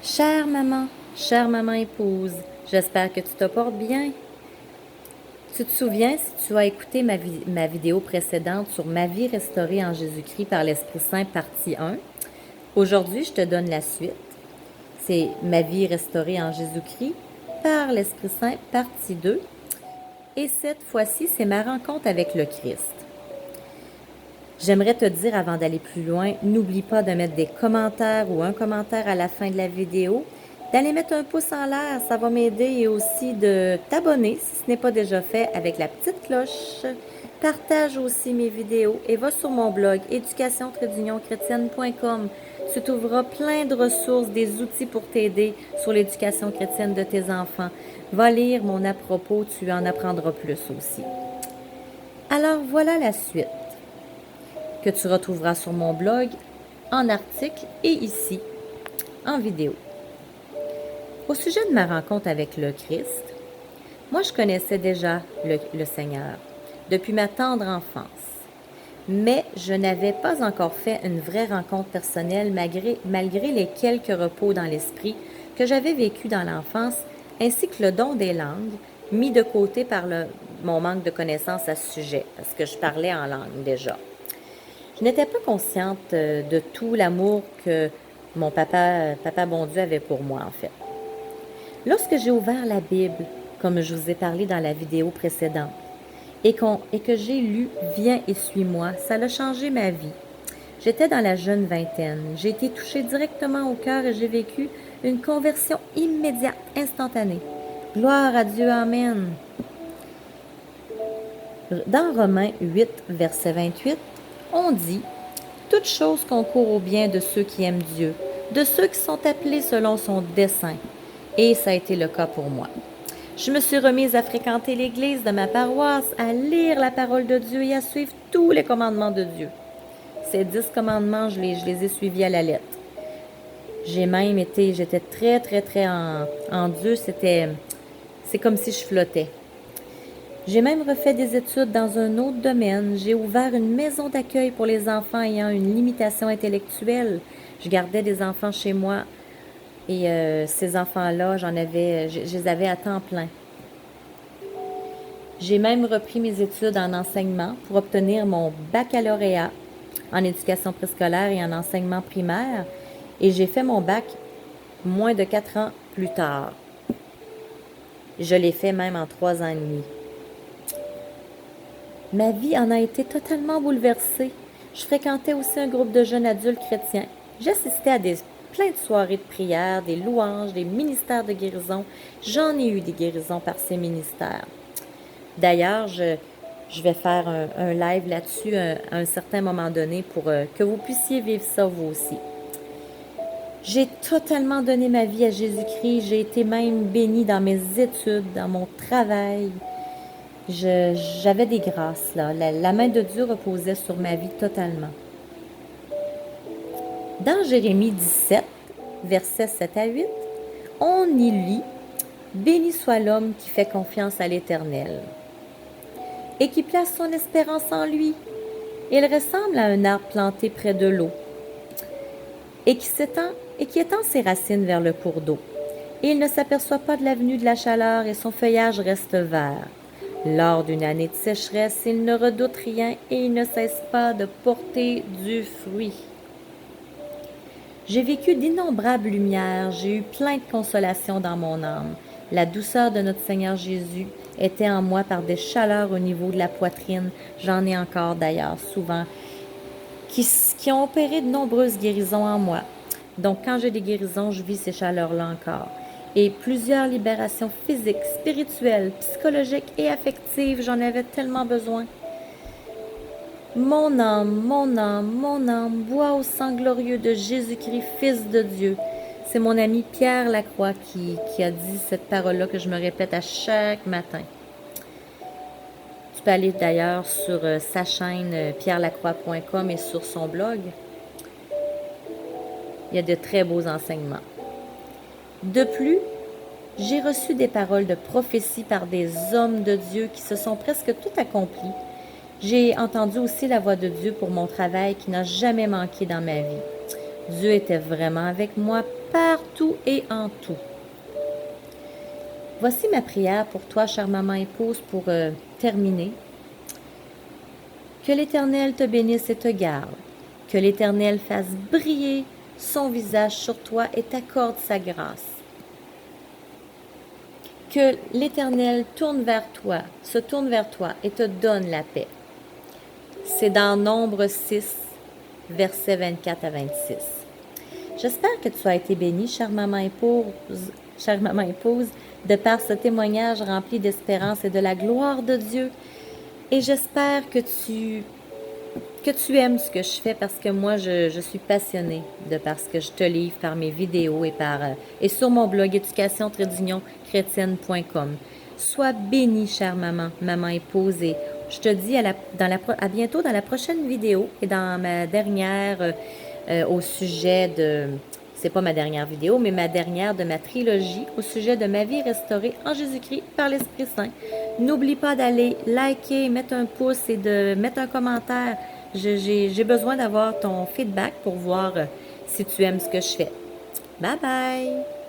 Chère maman épouse, j'espère que tu te portes bien. Tu te souviens, si tu as écouté ma vidéo précédente sur ma vie restaurée en Jésus-Christ par l'Esprit Saint, partie 1, aujourd'hui, je te donne la suite. C'est ma vie restaurée en Jésus-Christ par l'Esprit Saint, partie 2. Et cette fois-ci, c'est ma rencontre avec le Christ. J'aimerais te dire avant d'aller plus loin, n'oublie pas de mettre des commentaires ou un commentaire à la fin de la vidéo, d'aller mettre un pouce en l'air, ça va m'aider, et aussi de t'abonner si ce n'est pas déjà fait avec la petite cloche. Partage aussi mes vidéos et va sur mon blog éducation-chrétienne.com. Tu trouveras plein de ressources, des outils pour t'aider sur l'éducation chrétienne de tes enfants. Va lire mon à propos, tu en apprendras plus aussi. Alors voilà la suite que tu retrouveras sur mon blog, en article et ici, en vidéo. Au sujet de ma rencontre avec le Christ, moi je connaissais déjà le Seigneur depuis ma tendre enfance, mais je n'avais pas encore fait une vraie rencontre personnelle malgré les quelques repos dans l'esprit que j'avais vécu dans l'enfance, ainsi que le don des langues, mis de côté par mon manque de connaissances à ce sujet, parce que je parlais en langue déjà. Je n'étais pas consciente de tout l'amour que mon papa bon Dieu avait pour moi, en fait. Lorsque j'ai ouvert la Bible, comme je vous ai parlé dans la vidéo précédente, et que j'ai lu « Viens et suis-moi », ça a changé ma vie. J'étais dans la jeune vingtaine. J'ai été touchée directement au cœur et j'ai vécu une conversion immédiate, instantanée. Gloire à Dieu, Amen. Dans Romains 8, verset 28, on dit « Toute chose concourt au bien de ceux qui aiment Dieu, de ceux qui sont appelés selon son dessein. » Et ça a été le cas pour moi. Je me suis remise à fréquenter l'église de ma paroisse, à lire la parole de Dieu et à suivre tous les commandements de Dieu. Ces 10 commandements, je les ai suivis à la lettre. J'étais très en Dieu, c'est comme si je flottais. J'ai même refait des études dans un autre domaine. J'ai ouvert une maison d'accueil pour les enfants ayant une limitation intellectuelle. Je gardais des enfants chez moi et ces enfants-là, je les avais à temps plein. J'ai même repris mes études en enseignement pour obtenir mon baccalauréat en éducation préscolaire et en enseignement primaire. Et j'ai fait mon bac moins de 4 ans plus tard. Je l'ai fait même en 3 ans et demi. Ma vie en a été totalement bouleversée. Je fréquentais aussi un groupe de jeunes adultes chrétiens. J'assistais à plein de soirées de prière, des louanges, des ministères de guérison. J'en ai eu des guérisons par ces ministères. D'ailleurs, je vais faire un live là-dessus à un certain moment donné pour que vous puissiez vivre ça vous aussi. J'ai totalement donné ma vie à Jésus-Christ. J'ai été même bénie dans mes études, dans mon travail. J'avais des grâces, là. La main de Dieu reposait sur ma vie totalement. Dans Jérémie 17, versets 7 à 8, on y lit « Béni soit l'homme qui fait confiance à l'Éternel et qui place son espérance en lui. Il ressemble à un arbre planté près de l'eau et qui étend ses racines vers le cours d'eau. Et il ne s'aperçoit pas de la venue de la chaleur et son feuillage reste vert. Lors d'une année de sécheresse, il ne redoute rien et il ne cesse pas de porter du fruit. J'ai vécu d'innombrables lumières, j'ai eu plein de consolation dans mon âme. La douceur de notre Seigneur Jésus était en moi par des chaleurs au niveau de la poitrine. J'en ai encore d'ailleurs souvent, qui ont opéré de nombreuses guérisons en moi. Donc quand j'ai des guérisons, je vis ces chaleurs-là encore. Et plusieurs libérations physiques, spirituelles, psychologiques et affectives, j'en avais tellement besoin. Mon âme, bois au sang glorieux de Jésus-Christ, Fils de Dieu. C'est mon ami Pierre Lacroix qui a dit cette parole-là que je me répète à chaque matin. Tu peux aller d'ailleurs sur sa chaîne pierrelacroix.com et sur son blog. Il y a de très beaux enseignements. De plus, j'ai reçu des paroles de prophétie par des hommes de Dieu qui se sont presque tout accomplis. J'ai entendu aussi la voix de Dieu pour mon travail qui n'a jamais manqué dans ma vie. Dieu était vraiment avec moi partout et en tout. Voici ma prière pour toi, chère maman épouse, pour terminer. Que l'Éternel te bénisse et te garde. Que l'Éternel fasse briller son visage sur toi et t'accorde sa grâce. Que l'Éternel se tourne vers toi et te donne la paix. C'est dans Nombre 6, versets 24 à 26. J'espère que tu as été bénie, chère maman épouse, de par ce témoignage rempli d'espérance et de la gloire de Dieu. Et j'espère que tu aimes ce que je fais parce que moi, je suis passionnée de par ce que je te livre par mes vidéos et sur mon blog éducation-chrétienne.com. Sois bénie, chère maman épouse, et je te dis à bientôt dans la prochaine vidéo et dans ma dernière au sujet de... C'est pas ma dernière vidéo, mais ma dernière de ma trilogie au sujet de ma vie restaurée en Jésus-Christ par l'Esprit Saint. N'oublie pas d'aller liker, mettre un pouce et de mettre un commentaire. J'ai besoin d'avoir ton feedback pour voir si tu aimes ce que je fais. Bye bye!